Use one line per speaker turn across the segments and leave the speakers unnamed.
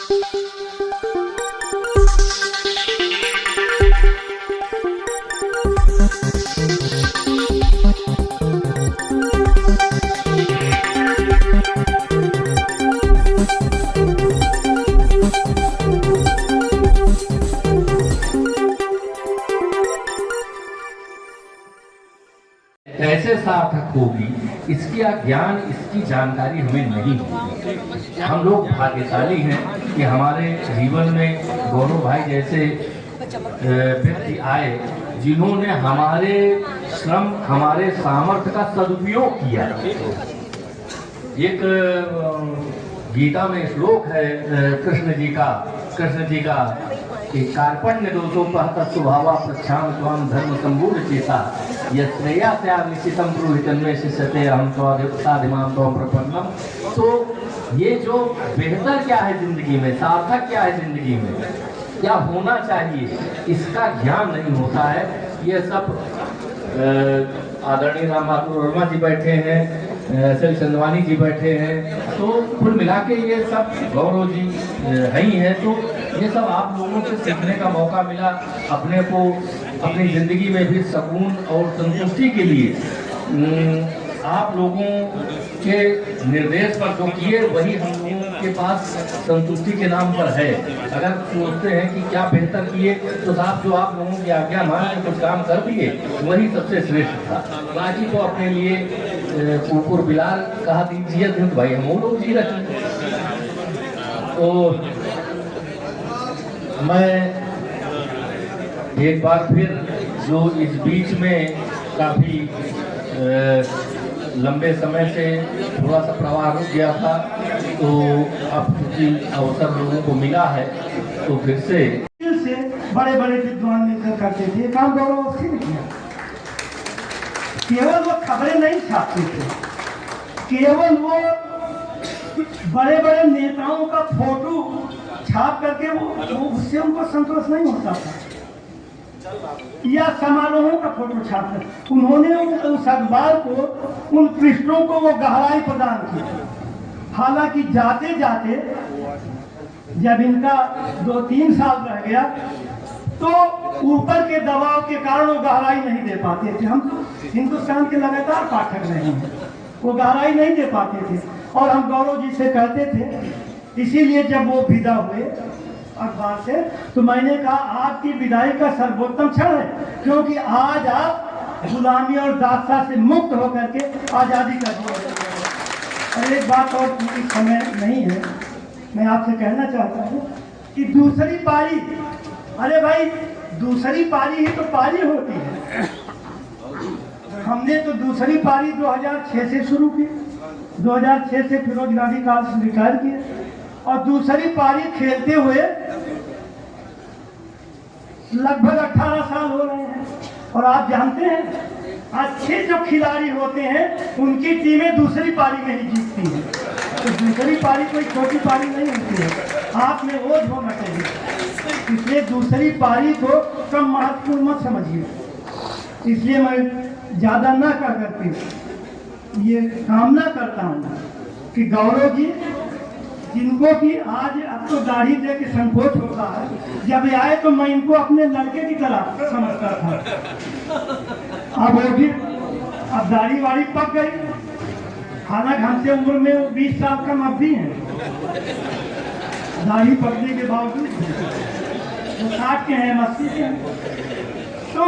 कैसे सार्थक होगी, इसकी ज्ञान, इसकी जानकारी हमें नहीं होती। हम लोग भाग्यशाली हैं कि हमारे जीवन में गौरव भाई जैसे व्यक्ति आए जिन्होंने हमारे श्रम, हमारे सामर्थ्य का सदुपयोग किया। एक गीता में श्लोक है कृष्ण जी का कि कार्पण्य दोषो पहत स्वभावा प्रच्छाम स्वाम धर्म संबूढ़ चेता यश्रेया त्या निश्चितम पुरोहितन्वे शिष्यते अहम स्वाधिमाम त्वं प्रपन्नम। तो ये जो बेहतर क्या है जिंदगी में, सार्थक क्या है जिंदगी में, क्या होना चाहिए, इसका ज्ञान नहीं होता है। ये सब आदरणीय राम बहादुर वर्मा जी बैठे हैं, एस.एल. चंदवानी जी बैठे हैं, तो कुल मिला के ये सब गौरव जी ही हैं। तो ये सब आप लोगों से सीखने का मौका मिला। अपने को अपनी ज़िंदगी में भी सुकून और संतुष्टि के लिए आप लोगों के निर्देश पर जो किए वही हम लोगों के पास संतुष्टि के नाम पर है। अगर सोचते हैं कि क्या बेहतर किए तो साहब जो आप लोगों की आज्ञा मान के कुछ काम कर दिए वही सबसे श्रेष्ठ था। बाकी तो अपने लिए कुकुर बिलार कहा दीजिए तो भाई हम लोग जी रहे। तो मैं एक बार फिर जो इस बीच में काफ़ी लंबे समय से थोड़ा सा प्रवाह रुक गया था, तो अब चूंकि अवसर लोगों को मिला है तो फिर से
बड़े बड़े विद्वान मिलकर करते थे। काम गौरव अवस्थी ने किया। केवल वो खबरें नहीं छापते थे, केवल वो बड़े बड़े नेताओं का फोटो छाप करके वो उससे उनको संतोष नहीं होता था, या समारोहों का फोटो छाप उन्होंने उस अखबार को, उन पृष्ठों को वो गहराई प्रदान की। हालांकि जाते जाते जब इनका 2-3 साल रह गया तो ऊपर के दबाव के कारण वो गहराई नहीं दे पाते थे। हम हिंदुस्तान के लगातार पाठक रहे हैं, वो गहराई नहीं दे पाते थे और हम गौरव जी से कहते थे। इसीलिए जब वो विदा हुए अखबार से तो मैंने कहा आपकी विदाई का सर्वोत्तम क्षण है, क्योंकि आज आप गुलामी और दासता से मुक्त होकर के आज़ादी का जीवन। और एक बात और, क्योंकि समय नहीं है, मैं आपसे कहना चाहता हूँ कि दूसरी पारी, अरे भाई दूसरी पारी ही तो पारी होती है। हमने तो दूसरी पारी 2006 से शुरू की, 2006 से फिरोज गांधी काल से रिटायर किए और दूसरी पारी खेलते हुए लगभग 18 साल हो रहे हैं। और आप जानते हैं अच्छे जो खिलाड़ी होते हैं उनकी टीमें दूसरी पारी में ही जीतती हैं, तो दूसरी पारी कोई छोटी पारी नहीं होती है। आप में वो होना चाहिए, इसलिए दूसरी पारी को कम महत्वपूर्ण मत समझिए। इसलिए मैं ज़्यादा ना कर करके ये कामना करता हूँ कि गौरव जी, जिनको कि आज अब तो दाढ़ी दे के संकोच होता है, जब आए तो मैं इनको अपने लड़के की तरह समझता था। अब वो भी अब दाढ़ी वाड़ी पक गई, हालांकि हमसे उम्र में 20 साल कम अब भी हैं, दाढ़ी पकने के बावजूद वो 60 के हैं, 80 के हैं। तो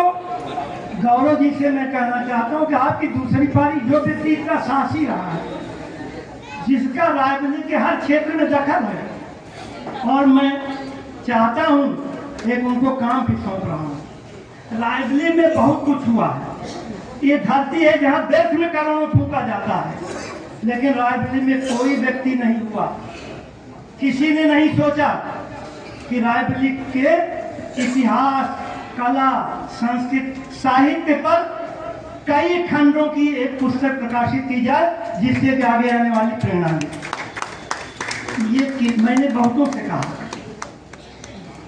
गौरव जी से मैं कहना चाहता हूँ कि आपकी दूसरी पारी, जो व्यक्ति इतना साहसी रहा है, जिसका राजनीति के हर क्षेत्र में दखल है, और मैं चाहता हूँ एक उनको काम भी सौंप रहा हूँ। राजनीति में बहुत कुछ हुआ है, ये धरती है जहाँ देश में करोड़ों फूका जाता है, लेकिन राजनीति में कोई व्यक्ति नहीं हुआ, किसी ने नहीं सोचा कि राजनीति के इतिहास, कला, संस्कृत, साहित्य पर कई खंडों की एक पुस्तक प्रकाशित की जाए, जिससे कि आगे आने वाली प्रेरणा मिले। ये मैंने बहुतों से कहा,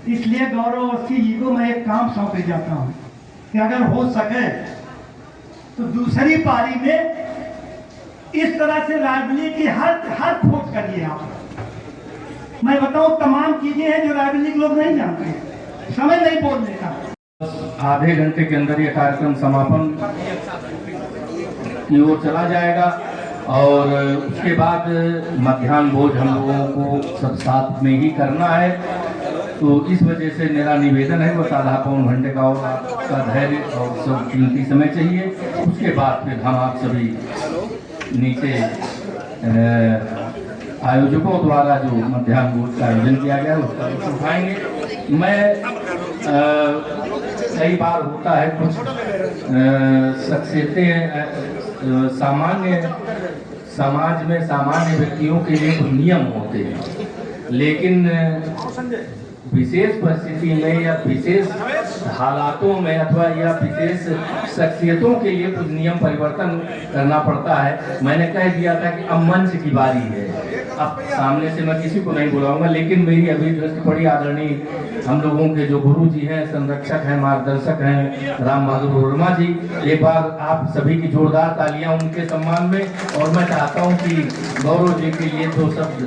इसलिए गौरव अवस्थी जी को मैं एक काम सौंपे जाता हूँ कि अगर हो सके तो दूसरी पारी में इस तरह से राजनीति की हर खोज करिए आप, मैं बताऊं तमाम चीजें हैं जो रायबरेली के लोग नहीं जानते हैं, समय नहीं बोल देता।
आधे घंटे के अंदर ये कार्यक्रम समापन की ओर चला जाएगा और उसके बाद मध्याह्न भोज हम लोगों को सब साथ में ही करना है। तो इस वजह से मेरा निवेदन है, बस आधा पौन घंटे का और आपका धैर्य और सब कीमती समय चाहिए। उसके बाद फिर हम आप सभी नीचे आयोजकों द्वारा जो मध्याह्न भोज का आयोजन किया गया है उसका लुत्फ उठाएंगे। मैं कई बार होता है कुछ शख्सियतें सामान्य समाज में सामान्य व्यक्तियों के लिए कुछ नियम होते हैं, लेकिन विशेष परिस्थिति में या विशेष हालातों में अथवा या विशेष शख्सियतों के लिए कुछ नियम परिवर्तन करना पड़ता है। मैंने कह दिया था कि अब मंच की बारी है, अब सामने से मैं किसी को नहीं बुलाऊंगा, लेकिन मेरी अभी दृष्टि पड़ी आदरणीय हम लोगों के जो गुरु जी हैं, संरक्षक हैं, मार्गदर्शक हैं, राम बहादुर वर्मा जी। एक बार आप सभी की जोरदार तालियां उनके सम्मान में। और मैं चाहता हूं कि गौरव जी के लिए दो शब्द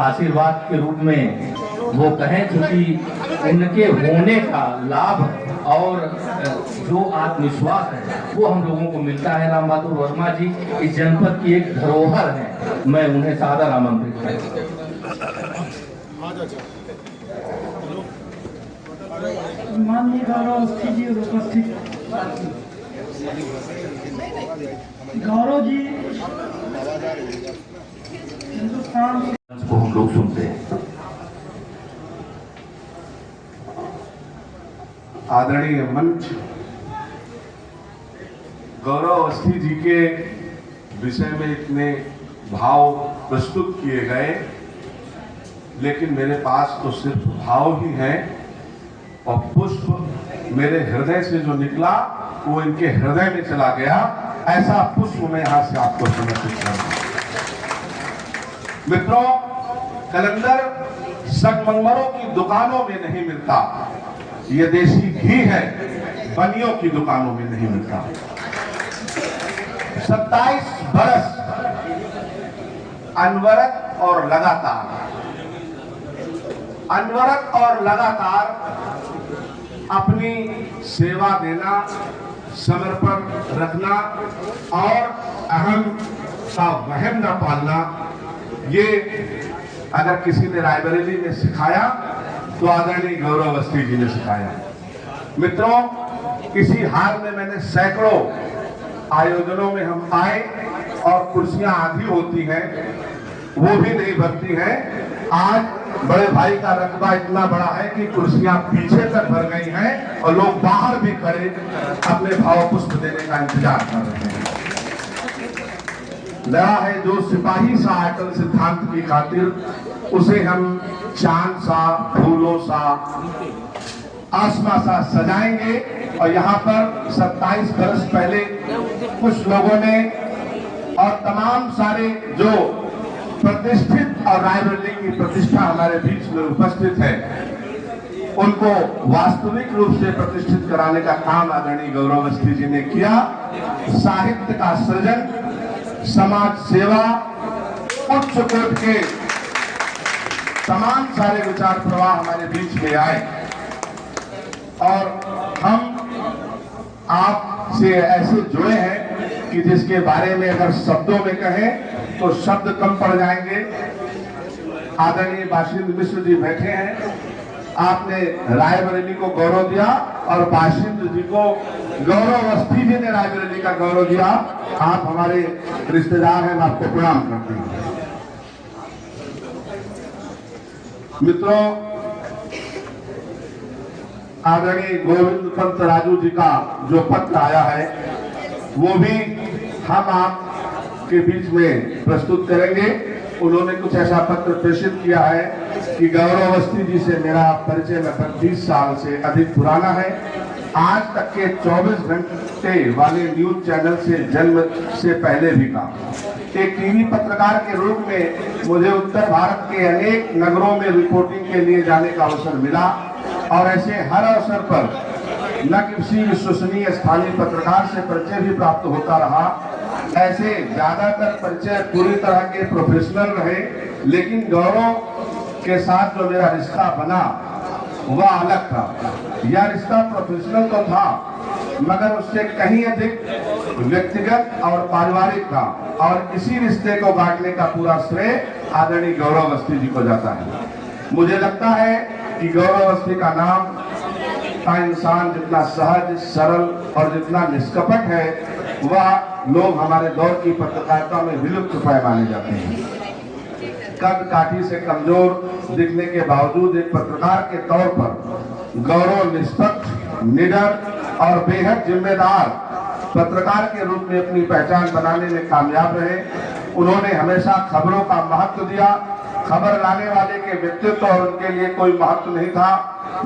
आशीर्वाद के रूप में वो कहें, क्योंकि उनके होने का लाभ और जो आत्मविश्वास है वो हम लोगों को मिलता है। राम बहादुर वर्मा जी इस जनपद की एक धरोहर है, मैं उन्हें सादर आमंत्रित करता हूं।
माननीय गौरव जी उपस्थित, गौरव जी हिंदुस्तान
को हम लोग सुनते हैं।
आदरणीय मंच, गौरव अवस्थी जी के विषय में इतने भाव प्रस्तुत किए गए, लेकिन मेरे पास तो सिर्फ भाव ही हैं और पुष्प मेरे हृदय से जो निकला वो इनके हृदय में चला गया। ऐसा पुष्प मैं यहां से आपको समर्पित कर रहा हूं। मित्रों, कलंदर संगमरमरों की दुकानों में नहीं मिलता, ये देसी घी है बनियों की दुकानों में नहीं मिलता। 27 बरस अनवरत और लगातार अपनी सेवा देना, समर्पण रखना और अहम का वहम न पालना, ये अगर किसी ने रायबरेली में सिखाया तो आदरणीय गौरव अवस्थी जी ने सिखाया। मित्रों, इसी हाल में मैंने सैकड़ों आयोजनों में हम आए और कुर्सियां आधी होती हैं, वो भी नहीं भरती हैं। आज बड़े भाई का रकबा इतना बड़ा है कि कुर्सियां पीछे तक भर गई हैं और लोग बाहर भी खड़े अपने भाव पुष्प देने का इंतजार कर रहे हैं। लड़ा है जो सिपाही सा अटल सिद्धांत की खातिर, उसे हम चांद सा, फूलों सा, आसमां सा सजाएंगे। और यहाँ पर 27 बरस पहले कुछ लोगों ने और तमाम सारे जो प्रतिष्ठित और रायबरेली की प्रतिष्ठा हमारे बीच में उपस्थित है, उनको वास्तविक रूप से प्रतिष्ठित कराने का काम आदरणीय गौरव अवस्थी जी ने किया। साहित्य का सृजन, समाज सेवा, उच्च कोटि के तमाम सारे विचार प्रवाह हमारे बीच में आए और हम आपसे ऐसे जुड़े हैं कि जिसके बारे में अगर शब्दों में कहें तो शब्द कम पड़ जाएंगे। आदरणीय बाशिंद मिश्र जी बैठे हैं, आपने रायबरेली को गौरव दिया और बाशिंद जी को गौरव अवस्थी जी ने रायबरेली का गौरव दिया। आप हमारे रिश्तेदार हैं, मैं आपको प्रणाम करती हूँ। मित्रों, आदरणीय गोविंद पंत राजू जी का जो पत्र आया है वो भी हम आप के बीच में प्रस्तुत करेंगे। उन्होंने कुछ ऐसा पत्र प्रेषित किया है कि गौरव अवस्थी जी से मेरा परिचय लगभग 20 साल से अधिक पुराना है। आज तक के 24 घंटे वाले न्यूज चैनल से जन्म से पहले भी का एक टीवी पत्रकार के रूप में मुझे उत्तर भारत के अनेक नगरों में रिपोर्टिंग के लिए जाने का अवसर मिला और ऐसे हर अवसर पर न किसी विश्वसनीय स्थानीय पत्रकार से परिचय भी प्राप्त होता रहा ऐसे ज्यादातर परिचय पूरी तरह के प्रोफेशनल रहे, लेकिन गौरव के साथ जो मेरा रिश्ता बना वह अलग था। यह रिश्ता प्रोफेशनल तो था, मगर उससे कहीं अधिक व्यक्तिगत और पारिवारिक था, और इसी रिश्ते को बांटने का पूरा श्रेय आदरणीय गौरव अवस्थी जी को जाता है। मुझे लगता है कि गौरव अवस्थी का नाम का इंसान जितना सहज, सरल और जितना निष्कपट है, वह लोग हमारे दौर की पत्रकारिता में विलुप्त पाए माने जाते हैं। कद काठी से कमजोर दिखने के बावजूद एक पत्रकार के तौर पर गौरव निष्पक्ष, निडर और बेहद जिम्मेदार पत्रकार के रूप में अपनी पहचान बनाने में कामयाब रहे। उन्होंने हमेशा खबरों का महत्व दिया। खबर लाने वाले के व्यक्तित्व और उनके लिए कोई महत्व नहीं था,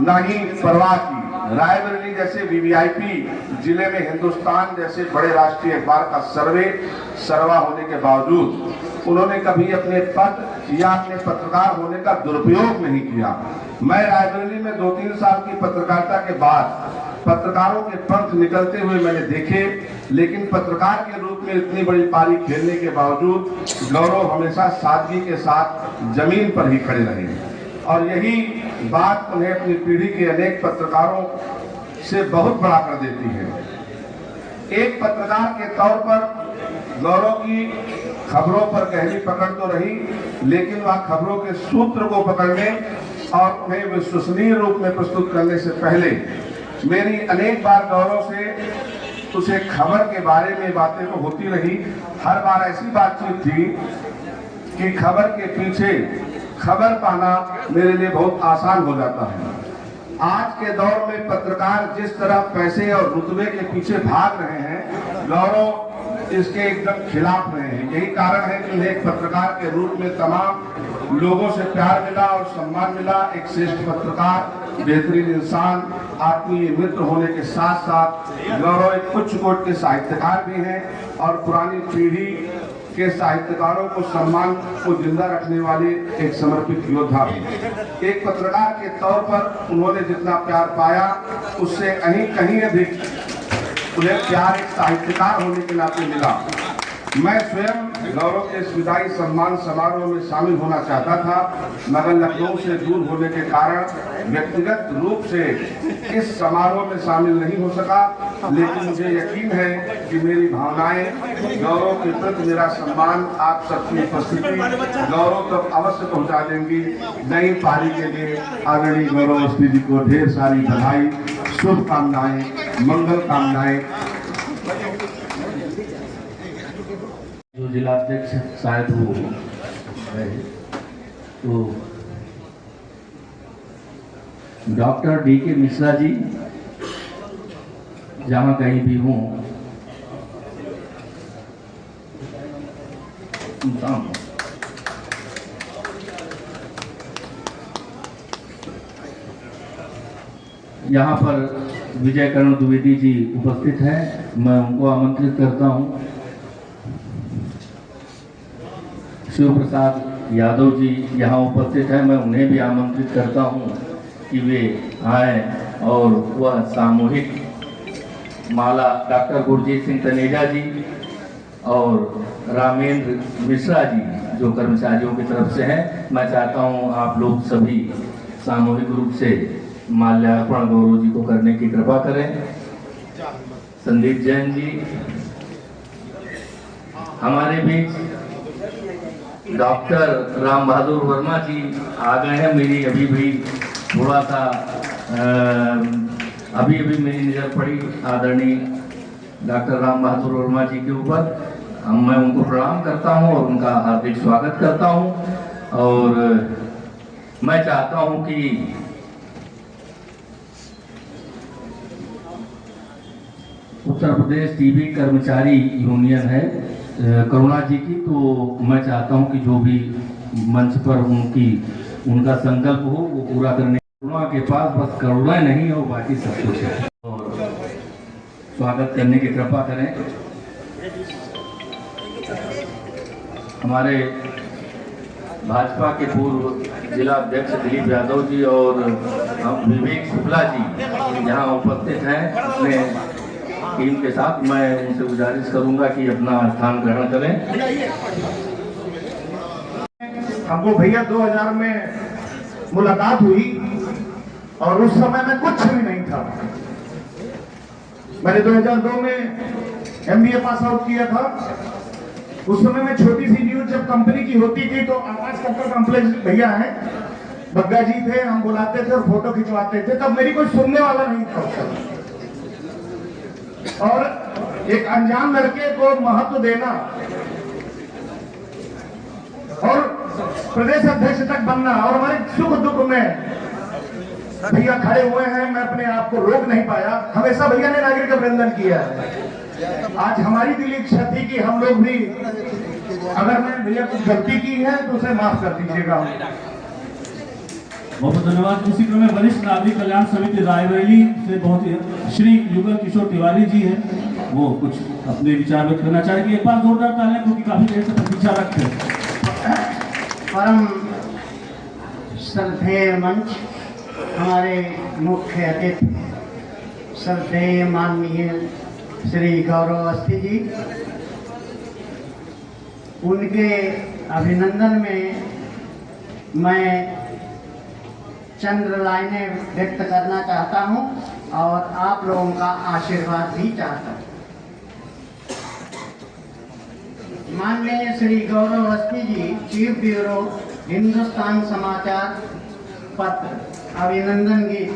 न ही परवाह की। रायबरेली जैसे वीवीआईपी जिले में हिंदुस्तान जैसे बड़े राष्ट्रीय अखबार का सर्वा होने के बावजूद उन्होंने कभी अपने पद या अपने पत्रकार होने का दुरुपयोग नहीं किया। मैं रायबरेली में 2-3 साल की पत्रकारिता के बाद पत्रकारों के पंख निकलते हुए मैंने देखे, लेकिन पत्रकार के रूप में इतनी बड़ी पारी खेलने के बावजूद गौरव हमेशा सादगी के साथ जमीन पर ही खड़े रहे, और यही बात उन्हें अपनी पीढ़ी के अनेक पत्रकारों से बहुत बड़ा कर देती है। एक पत्रकार के तौर पर गौरव की खबरों पर गहरी पकड़ तो रही, लेकिन वह खबरों के सूत्र को पकड़ने और उन्हें विश्वसनीय रूप में प्रस्तुत करने से पहले मेरी अनेक बार गौरव से उसे खबर के बारे में बातें तो होती रही। हर बार ऐसी बातचीत थी कि खबर के पीछे खबर पाना मेरे लिए बहुत आसान हो जाता है। आज के दौर में पत्रकार जिस तरह पैसे और रुतबे के पीछे भाग रहे हैं, गौरव इसके एकदम खिलाफ रहे हैं। यही कारण है कि उन्हें एक पत्रकार के रूप में तमाम लोगों से प्यार मिला और सम्मान मिला। एक श्रेष्ठ पत्रकार, बेहतरीन इंसान, आत्मीय मित्र होने के साथ साथ गौरव एक उच्च कोटि के साहित्यकार भी हैं और पुरानी पीढ़ी के साहित्यकारों को सम्मान को जिंदा रखने वाले एक समर्पित योद्धा भी। एक पत्रकार के तौर पर उन्होंने जितना प्यार पाया, उससे कहीं अधिक उन्हें प्यार एक साहित्यकार होने के नाते मिला। मैं स्वयं गौरव के इस विदाई सम्मान समारोह में शामिल होना चाहता था, मगर लखनऊ से दूर होने के कारण व्यक्तिगत रूप से इस समारोह में शामिल नहीं हो सका। लेकिन मुझे यकीन है कि मेरी भावनाएं, गौरव के प्रति मेरा सम्मान, आप सबकी उपस्थिति गौरव तक अवश्य पहुंचा देंगी। नई पारी के लिए आदरणीय गौरव अवस्थी जी को ढेर सारी बधाई, शुभकामनाएं, मंगल कामनाएं।
जो जिलाध्यक्ष शायद वो है, तो डॉक्टर D.K. मिश्रा जी जहाँ कहीं भी हूँ, यहाँ पर विजय करण द्विवेदी जी उपस्थित हैं, मैं उनको आमंत्रित करता हूँ। शिव प्रसाद यादव जी यहाँ उपस्थित हैं, मैं उन्हें भी आमंत्रित करता हूँ कि वे आए और वह सामूहिक माला डॉक्टर गुरजीत सिंह तनेजा जी और रामेंद्र मिश्रा जी जो कर्मचारियों की तरफ से हैं, मैं चाहता हूँ आप लोग सभी सामूहिक रूप से माल्यार्पण गौरव जी को करने की कृपा करें। संदीप जैन जी हमारे बीच, डॉक्टर राम बहादुर वर्मा जी आ गए हैं। मेरी अभी भी थोड़ा सा अभी मेरी नज़र पड़ी आदरणीय डॉक्टर राम बहादुर वर्मा जी के ऊपर। मैं उनको प्रणाम करता हूं और उनका हार्दिक स्वागत करता हूं। और मैं चाहता हूं कि उत्तर प्रदेश टीबी कर्मचारी यूनियन है करुणा जी की, तो मैं चाहता हूं कि जो भी मंच पर उनका संकल्प हो वो पूरा करने। करुणा के पास बस करुणा नहीं हो, बाकी सब कुछ है। और स्वागत करने की कृपा करें। हमारे भाजपा के पूर्व जिला अध्यक्ष दिलीप यादव जी और विवेक शुक्ला जी यहाँ उपस्थित हैं। अपने टीम के साथ मैं उनसे गुजारिश करूंगा कि अपना स्थान ग्रहण करें।
हमको भैया 2000 में मुलाकात हुई और उस समय में कुछ भी नहीं था। मैंने 2002 में MBA पास आउट किया था। उस समय में छोटी सी न्यूज जब कंपनी की होती थी तो आकाश कक्कर कॉम्प्लेक्स भैया हैं, बग्गा जी थे, हम बुलाते थे और फोटो खिंचवाते थे। तब मेरी कोई सुनने वाला नहीं था उस समय। और एक अनजान लड़के को महत्व देना और प्रदेश अध्यक्ष तक बनना और हमारे सुख दुख में भैया खड़े हुए हैं, मैं अपने आप को रोक नहीं पाया। हमेशा भैया ने नागरिक अभिनंदन किया है। आज हमारी दिली इच्छा थी कि हम लोग भी, अगर मैं भैया कुछ गलती की है तो उसे माफ कर दीजिएगा।
बहुत धन्यवाद। इसी क्रम में वरिष्ठ नागरिक कल्याण समिति रायबरेली से बहुत ही श्री युगल किशोर तिवारी जी हैं, वो कुछ अपने विचार व्यक्त करना चाहेंगे। एक बार जोरदार तालियां, क्योंकि काफी देर से प्रतीक्षा रखते हैं।
परम श्रद्धेय मंच, हमारे मुख्य अतिथि श्रद्धेय माननीय श्री गौरव अवस्थी जी, उनके अभिनंदन में मैं चंद लाइनें व्यक्त करना चाहता हूं और आप लोगों का आशीर्वाद भी चाहता हूं। माननीय श्री गौरव अवस्थी जी, चीफ ब्यूरो, हिंदुस्तान समाचार पत्र, अभिनंदन गीत।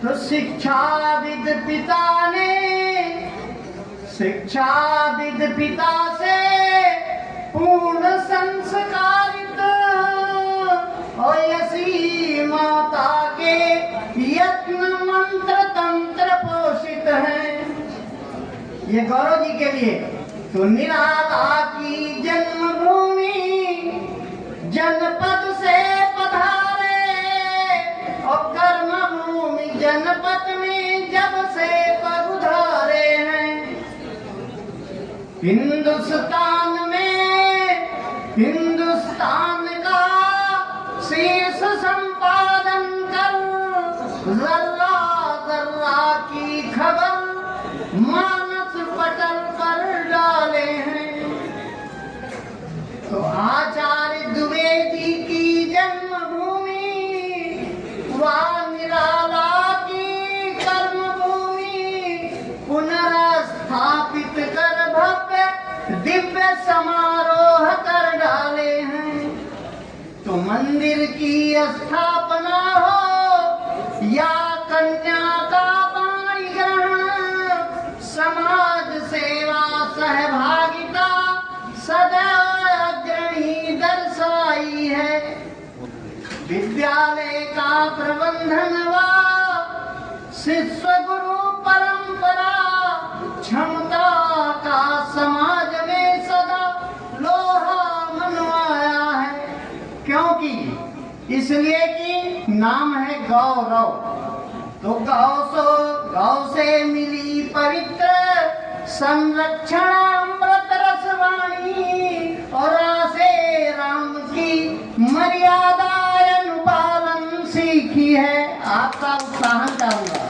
तो शिक्षाविद पिता से पूर्ण संस्कारित और यसी माता के यत्न मंत्र तंत्र पोषित हैं। ये गौरव जी के लिए। तो निराला की जन्मभूमि जनपद से पधारे और कर्मभूमि जनपद में जब से पधारे हैं। हिंदुस्तान का शीर्ष संपादन कर जर्रा जर्रा की खबर मानस पटल पर डाले हैं। तो आचार्य द्विवेदी की जन्मभूमि व निराला की कर्मभूमि पुनर्स्थापित कर भव्य दिव्य समारोह कर डाले हैं। तो मंदिर की स्थापना हो या कन्या का पाणी ग्रहण, समाज सेवा सहभागिता सदा अग्रणी दर्शाई है। विद्यालय का प्रबंधन व शिष्य गुरु परंपरा क्षमता का समाज में सदा लोहा मनवाया है। क्योंकि इसलिए कि नाम है गौरव। तो गौ से मिली पवित्र संरक्षण अमृत रसवाणी और से राम की मर्यादा अनुपालन सीखी है। आपका उत्साहन चाहूंगा।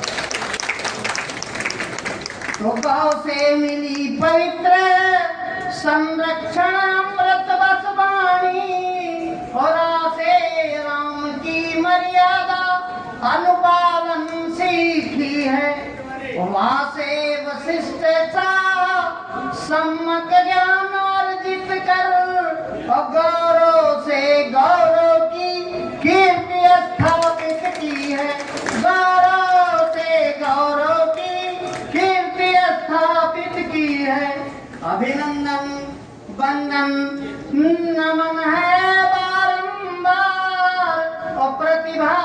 तो गौ से मिली पवित्र संरक्षण अमृत रसवाणी और से राम की मर्यादा अनुपालन सीखी है। वहाँ से वशिष्ठ सा सम्यक ज्ञान अर्जित कर और गौरव से गौरव की कीर्ति स्थापित की है। गौरव से गौरव की कीर्ति स्थापित की है। अभिनंदन वंदन नमन है बारंबार और प्रतिभा